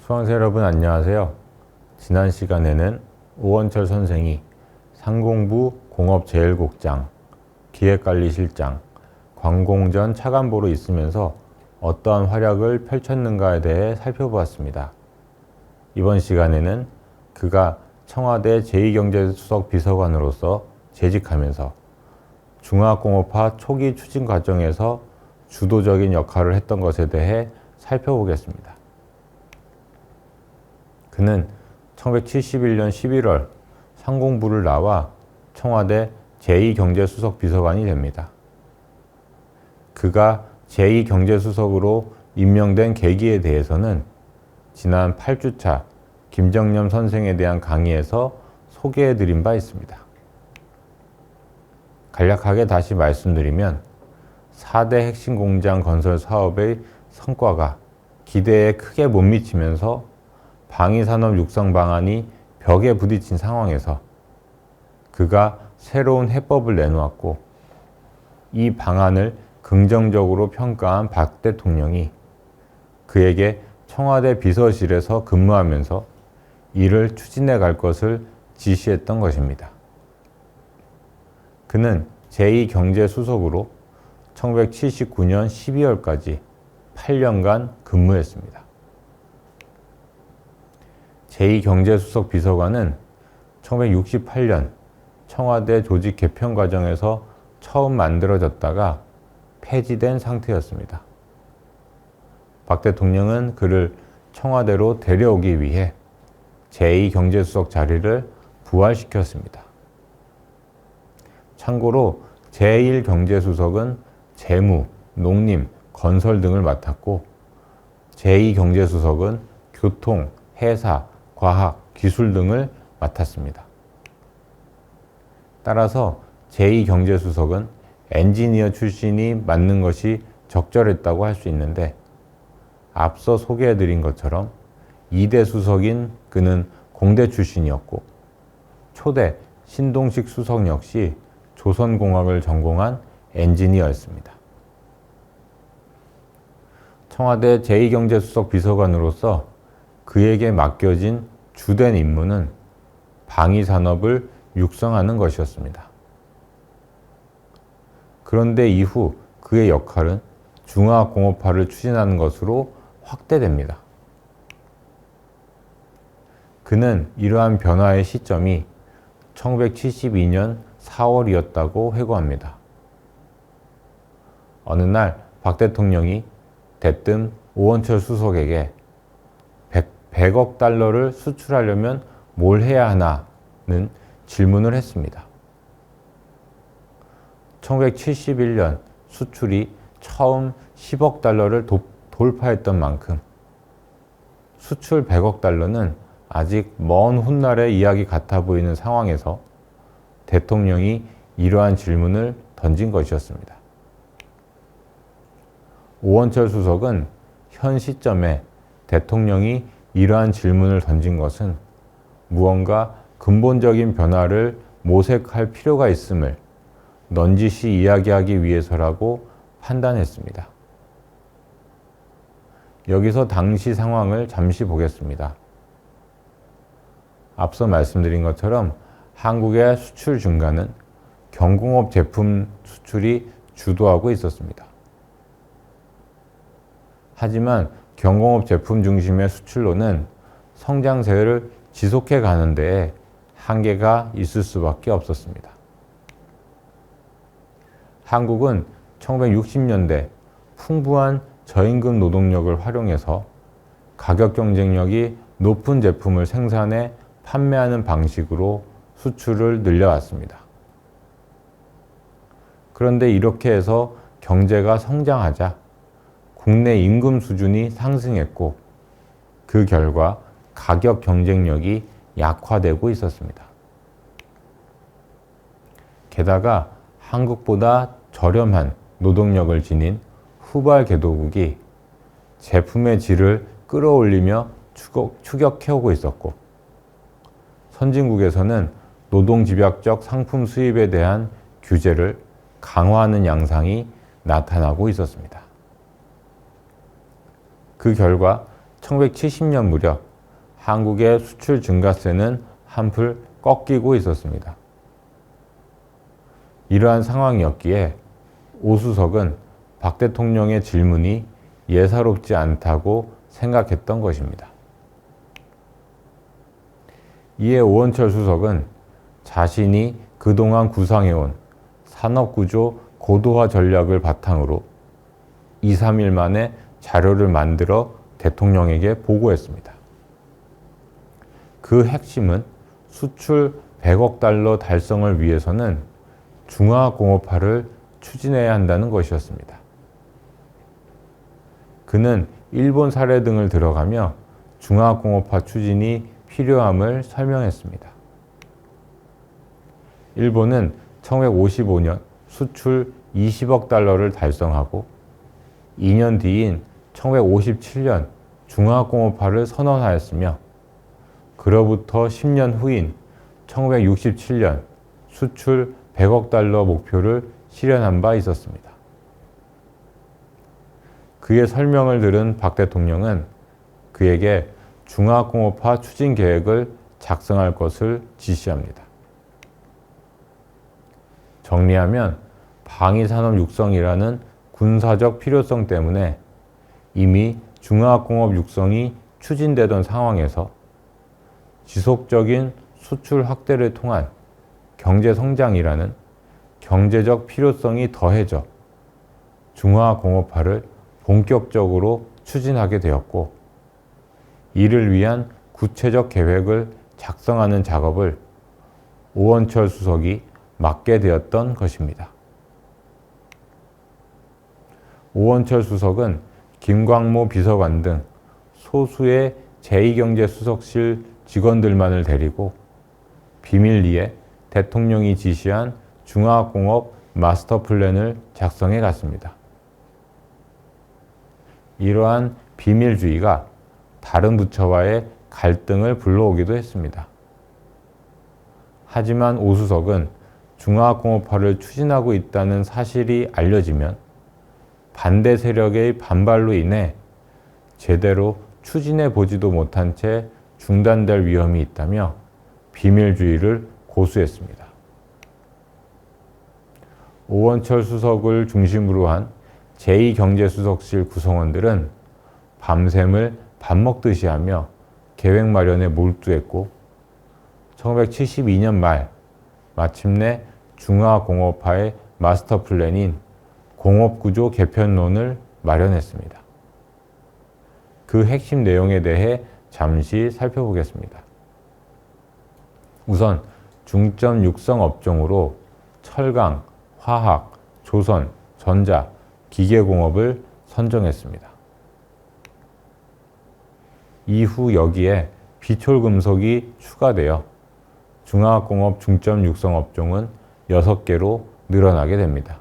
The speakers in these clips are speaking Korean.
수강생 여러분 안녕하세요. 지난 시간에는 오원철 선생이 상공부 공업제일국장, 기획관리실장, 관공전 차관보로 있으면서 어떠한 활약을 펼쳤는가에 대해 살펴보았습니다. 이번 시간에는 그가 청와대 제2경제수석 비서관으로서 재직하면서 중화공업화 초기 추진 과정에서 주도적인 역할을 했던 것에 대해 살펴보겠습니다. 그는 1971년 11월 상공부를 나와 청와대 제2경제수석 비서관이 됩니다. 그가 제2경제수석으로 임명된 계기에 대해서는 지난 8주차 김정념 선생에 대한 강의에서 소개해드린 바 있습니다. 간략하게 다시 말씀드리면 4대 핵심 공장 건설 사업의 성과가 기대에 크게 못 미치면서 방위산업 육성 방안이 벽에 부딪힌 상황에서 그가 새로운 해법을 내놓았고 이 방안을 긍정적으로 평가한 박 대통령이 그에게 청와대 비서실에서 근무하면서 이를 추진해 갈 것을 지시했던 것입니다. 그는 제2경제수석으로 1979년 12월까지 8년간 근무했습니다. 제2경제수석 비서관은 1968년 청와대 조직 개편 과정에서 처음 만들어졌다가 폐지된 상태였습니다. 박 대통령은 그를 청와대로 데려오기 위해 제2경제수석 자리를 부활시켰습니다. 참고로 제1경제수석은 재무, 농림, 건설 등을 맡았고 제2경제수석은 교통, 해사, 과학, 기술 등을 맡았습니다. 따라서 제2경제수석은 엔지니어 출신이 맡는 것이 적절했다고 할 수 있는데 앞서 소개해드린 것처럼 2대 수석인 그는 공대 출신이었고 초대 신동식 수석 역시 조선공학을 전공한 엔지니어였습니다. 청와대 제2경제수석 비서관으로서 그에게 맡겨진 주된 임무는 방위산업을 육성하는 것이었습니다. 그런데 이후 그의 역할은 중화공업화를 추진하는 것으로 확대됩니다. 그는 이러한 변화의 시점이 1972년 4월이었다고 회고합니다. 어느 날 박 대통령이 대뜸 오원철 수석에게 100억 달러를 수출하려면 뭘 해야 하나는 질문을 했습니다. 1971년 수출이 처음 10억 달러를 돌파했던 만큼 수출 100억 달러는 아직 먼 훗날의 이야기 같아 보이는 상황에서 대통령이 이러한 질문을 던진 것이었습니다. 오원철 수석은 현 시점에 대통령이 이러한 질문을 던진 것은 무언가 근본적인 변화를 모색할 필요가 있음을 넌지시 이야기하기 위해서라고 판단했습니다. 여기서 당시 상황을 잠시 보겠습니다. 앞서 말씀드린 것처럼 한국의 수출 증가는 경공업 제품 수출이 주도하고 있었습니다. 하지만 경공업 제품 중심의 수출로는 성장세를 지속해 가는 데에 한계가 있을 수밖에 없었습니다. 한국은 1960년대 풍부한 저임금 노동력을 활용해서 가격 경쟁력이 높은 제품을 생산해 판매하는 방식으로 수출을 늘려왔습니다. 그런데 이렇게 해서 경제가 성장하자 국내 임금 수준이 상승했고 그 결과 가격 경쟁력이 약화되고 있었습니다. 게다가 한국보다 저렴한 노동력을 지닌 후발 개도국이 제품의 질을 끌어올리며 추격해오고 있었고 선진국에서는 노동집약적 상품 수입에 대한 규제를 강화하는 양상이 나타나고 있었습니다. 그 결과 1970년 무렵 한국의 수출 증가세는 한풀 꺾이고 있었습니다. 이러한 상황이었기에 오수석은 박 대통령의 질문이 예사롭지 않다고 생각했던 것입니다. 이에 오원철 수석은 자신이 그동안 구상해온 산업구조 고도화 전략을 바탕으로 2, 3일 만에 자료를 만들어 대통령에게 보고했습니다. 그 핵심은 수출 100억 달러 달성을 위해서는 중화공업화를 추진해야 한다는 것이었습니다. 그는 일본 사례 등을 들어가며 중화공업화 추진이 필요함을 설명했습니다. 일본은 1955년 수출 20억 달러를 달성하고 2년 뒤인 1957년 중화공업화를 선언하였으며 그로부터 10년 후인 1967년 수출 100억 달러 목표를 실현한 바 있었습니다. 그의 설명을 들은 박 대통령은 그에게 중화공업화 추진 계획을 작성할 것을 지시합니다. 정리하면 방위산업 육성이라는 군사적 필요성 때문에 이미 중화공업 육성이 추진되던 상황에서 지속적인 수출 확대를 통한 경제 성장이라는 경제적 필요성이 더해져 중화공업화를 본격적으로 추진하게 되었고, 이를 위한 구체적 계획을 작성하는 작업을 오원철 수석이 맡게 되었던 것입니다. 오원철 수석은 김광모 비서관 등 소수의 제2경제수석실 직원들만을 데리고 비밀리에 대통령이 지시한 중화공업 마스터 플랜을 작성해 갔습니다. 이러한 비밀주의가 다른 부처와의 갈등을 불러오기도 했습니다. 하지만 오 수석은 중화공업화를 추진하고 있다는 사실이 알려지면 반대 세력의 반발로 인해 제대로 추진해 보지도 못한 채 중단될 위험이 있다며 비밀주의를 고수했습니다. 오원철 수석을 중심으로 한 제2경제수석실 구성원들은 밤샘을 밥 먹듯이 하며 계획 마련에 몰두했고 1972년 말 마침내 중화공업화의 마스터 플랜인 공업구조 개편론을 마련했습니다. 그 핵심 내용에 대해 잠시 살펴보겠습니다. 우선 중점 육성 업종으로 철강, 화학, 조선, 전자, 기계공업을 선정했습니다. 이후 여기에 비철금속이 추가되어 중화공업 중점 육성 업종은 6개로 늘어나게 됩니다.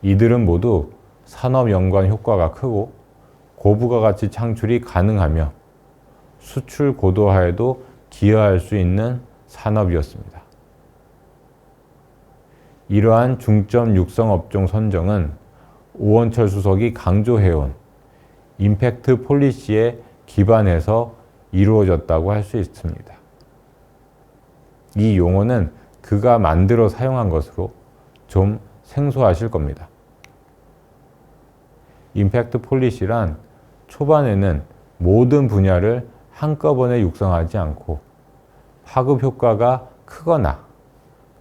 이들은 모두 산업 연관 효과가 크고 고부가 가치 창출이 가능하며 수출 고도화에도 기여할 수 있는 산업이었습니다. 이러한 중점 육성 업종 선정은 오원철 수석이 강조해온 임팩트 폴리시에 기반해서 이루어졌다고 할 수 있습니다. 이 용어는 그가 만들어 사용한 것으로 좀 생소하실 겁니다. 임팩트 폴리시란 초반에는 모든 분야를 한꺼번에 육성하지 않고 파급 효과가 크거나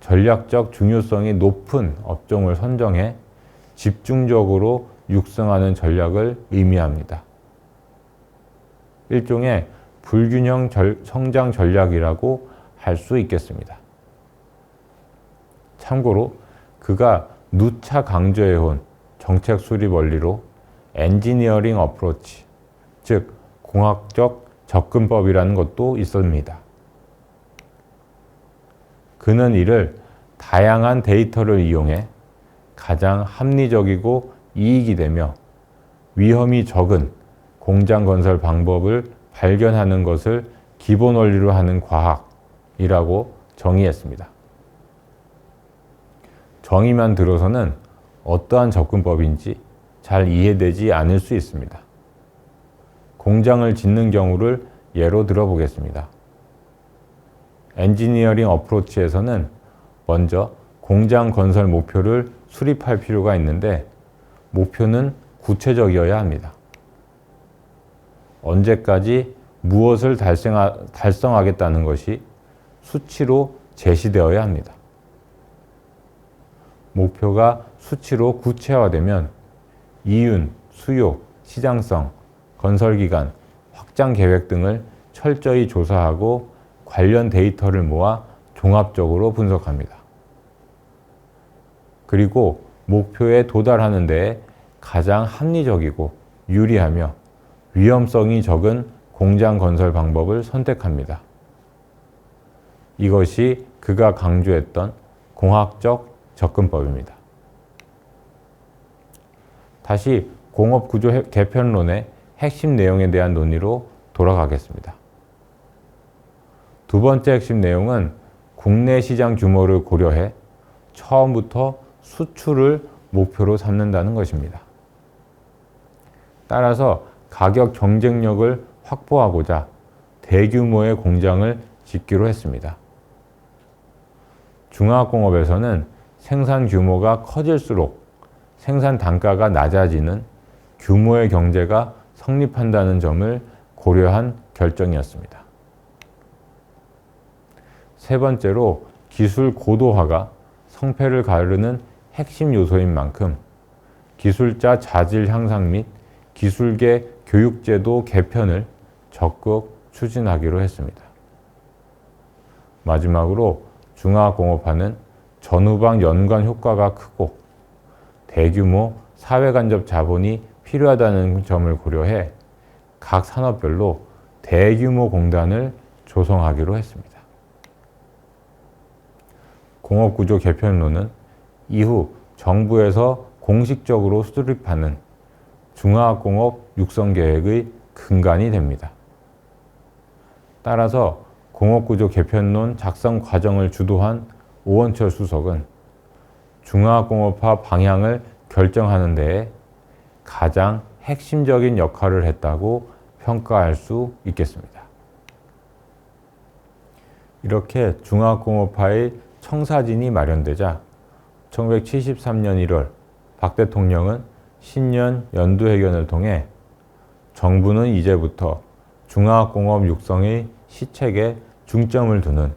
전략적 중요성이 높은 업종을 선정해 집중적으로 육성하는 전략을 의미합니다. 일종의 불균형 성장 전략이라고 할 수 있겠습니다. 참고로 그가 누차 강조해온 정책 수립 원리로 엔지니어링 어프로치, 즉 공학적 접근법이라는 것도 있습니다. 그는 이를 다양한 데이터를 이용해 가장 합리적이고 이익이 되며 위험이 적은 공장 건설 방법을 발견하는 것을 기본 원리로 하는 과학이라고 정의했습니다. 정의만 들어서는 어떠한 접근법인지 잘 이해되지 않을 수 있습니다. 공장을 짓는 경우를 예로 들어보겠습니다. 엔지니어링 어프로치에서는 먼저 공장 건설 목표를 수립할 필요가 있는데 목표는 구체적이어야 합니다. 언제까지 무엇을 달성하겠다는 것이 수치로 제시되어야 합니다. 목표가 수치로 구체화되면 이윤, 수요, 시장성, 건설기간, 확장 계획 등을 철저히 조사하고 관련 데이터를 모아 종합적으로 분석합니다. 그리고 목표에 도달하는 데에 가장 합리적이고 유리하며 위험성이 적은 공장 건설 방법을 선택합니다. 이것이 그가 강조했던 공학적 접근법입니다. 다시 공업구조 개편론의 핵심 내용에 대한 논의로 돌아가겠습니다. 두 번째 핵심 내용은 국내 시장 규모를 고려해 처음부터 수출을 목표로 삼는다는 것입니다. 따라서 가격 경쟁력을 확보하고자 대규모의 공장을 짓기로 했습니다. 중화학공업에서는 생산 규모가 커질수록 생산 단가가 낮아지는 규모의 경제가 성립한다는 점을 고려한 결정이었습니다. 세 번째로 기술 고도화가 성패를 가르는 핵심 요소인 만큼 기술자 자질 향상 및 기술계 교육제도 개편을 적극 추진하기로 했습니다. 마지막으로 중화공업화는 전후방 연관 효과가 크고 대규모 사회간접 자본이 필요하다는 점을 고려해 각 산업별로 대규모 공단을 조성하기로 했습니다. 공업구조 개편론은 이후 정부에서 공식적으로 수립하는 중화공업 육성계획의 근간이 됩니다. 따라서 공업구조 개편론 작성 과정을 주도한 오원철 수석은 중화공업화 방향을 결정하는 데에 가장 핵심적인 역할을 했다고 평가할 수 있겠습니다. 이렇게 중화공업화의 청사진이 마련되자 1973년 1월 박 대통령은 신년 연두회견을 통해 정부는 이제부터 중화공업 육성의 시책에 중점을 두는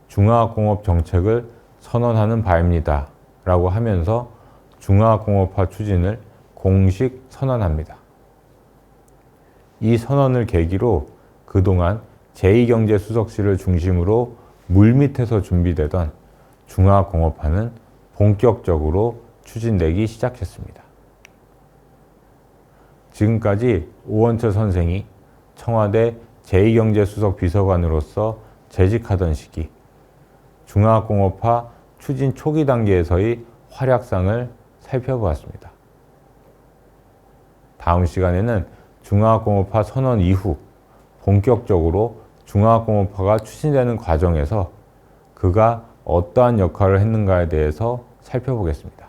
중화공업 정책을 선언하는 바입니다. 라고 하면서 중화공업화 추진을 공식 선언합니다. 이 선언을 계기로 그동안 제2경제수석실을 중심으로 물밑에서 준비되던 중화공업화는 본격적으로 추진되기 시작했습니다. 지금까지 오원철 선생이 청와대 제2경제수석 비서관으로서 재직하던 시기 중화공업화 추진 초기 단계에서의 활약상을 살펴보았습니다. 다음 시간에는 중화공업화 선언 이후 본격적으로 중화공업화가 추진되는 과정에서 그가 어떠한 역할을 했는가에 대해서 살펴보겠습니다.